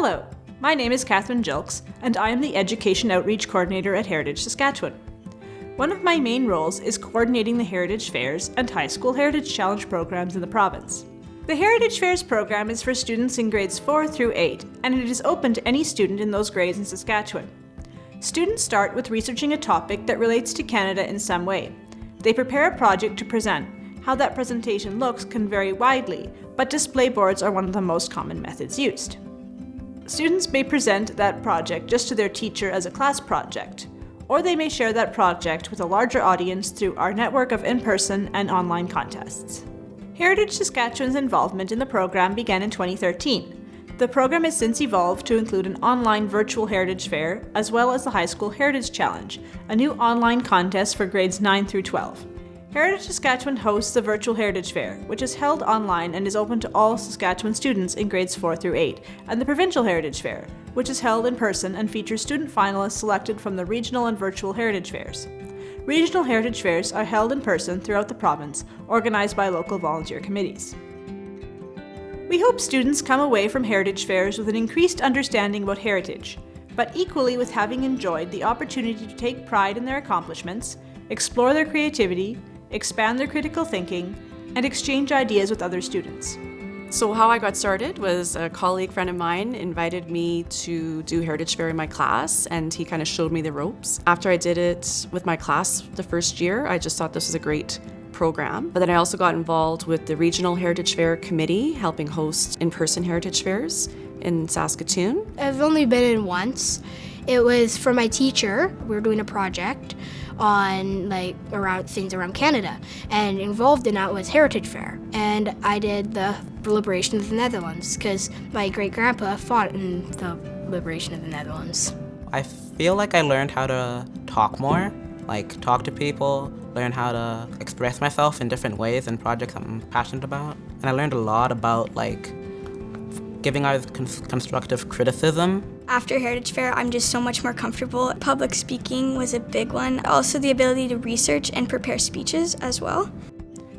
Hello, my name is Catherine Jilks, and I am the Education Outreach Coordinator at Heritage Saskatchewan. One of my main roles is coordinating the Heritage Fairs and High School Heritage Challenge programs in the province. The Heritage Fairs program is for students in grades 4 through 8, and it is open to any student in those grades in Saskatchewan. Students start with researching a topic that relates to Canada in some way. They prepare a project to present. How that presentation looks can vary widely, but display boards are one of the most common methods used. Students may present that project just to their teacher as a class project, or they may share that project with a larger audience through our network of in-person and online contests. Heritage Saskatchewan's involvement in the program began in 2013. The program has since evolved to include an online virtual Heritage Fair, as well as the High School Heritage Challenge, a new online contest for grades 9 through 12. Heritage Saskatchewan hosts the Virtual Heritage Fair, which is held online and is open to all Saskatchewan students in grades 4 through 8, and the Provincial Heritage Fair, which is held in person and features student finalists selected from the regional and virtual Heritage Fairs. Regional Heritage Fairs are held in person throughout the province, organized by local volunteer committees. We hope students come away from Heritage Fairs with an increased understanding about heritage, but equally with having enjoyed the opportunity to take pride in their accomplishments, explore their creativity, expand their critical thinking, and exchange ideas with other students. So how I got started was a colleague friend of mine invited me to do Heritage Fair in my class, and he kind of showed me the ropes. After I did it with my class the first year, I just thought this was a great program. But then I also got involved with the Regional Heritage Fair Committee, helping host in-person Heritage Fairs in Saskatoon. I've only been in once. It was for my teacher. We were doing a project on around things around Canada, and involved in that was Heritage Fair. And I did the liberation of the Netherlands because my great-grandpa fought in the liberation of the Netherlands. I feel like I learned how to talk more, talk to people, learn how to express myself in different ways in projects I'm passionate about. And I learned a lot about giving others constructive criticism. After Heritage Fair, I'm just so much more comfortable. Public speaking was a big one. Also the ability to research and prepare speeches as well.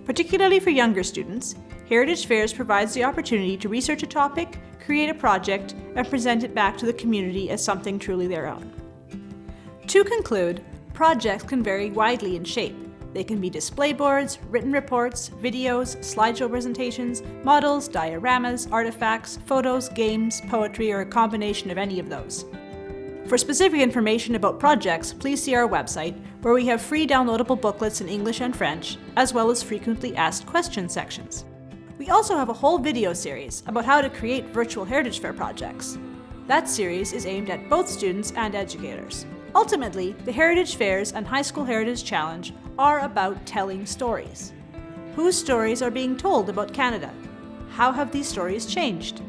Particularly for younger students, Heritage Fairs provides the opportunity to research a topic, create a project, and present it back to the community as something truly their own. To conclude, projects can vary widely in shape. They can be display boards, written reports, videos, slideshow presentations, models, dioramas, artifacts, photos, games, poetry, or a combination of any of those. For specific information about projects, please see our website, where we have free downloadable booklets in English and French, as well as frequently asked questions sections. We also have a whole video series about how to create virtual Heritage Fair projects. That series is aimed at both students and educators. Ultimately, the Heritage Fairs and High School Heritage Challenge are about telling stories. Whose stories are being told about Canada? How have these stories changed?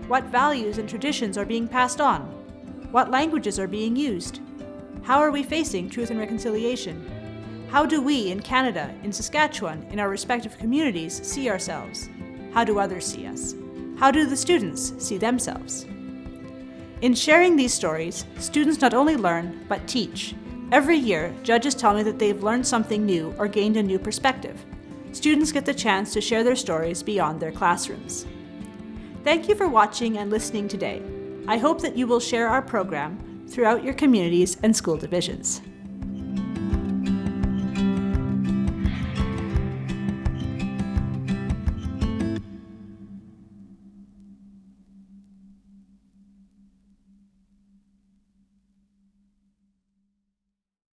What values and traditions are being passed on? What languages are being used? How are we facing truth and reconciliation? How do we in Canada, in Saskatchewan, in our respective communities see ourselves? How do others see us? How do the students see themselves? In sharing these stories, students not only learn, but teach. Every year, judges tell me that they've learned something new or gained a new perspective. Students get the chance to share their stories beyond their classrooms. Thank you for watching and listening today. I hope that you will share our program throughout your communities and school divisions.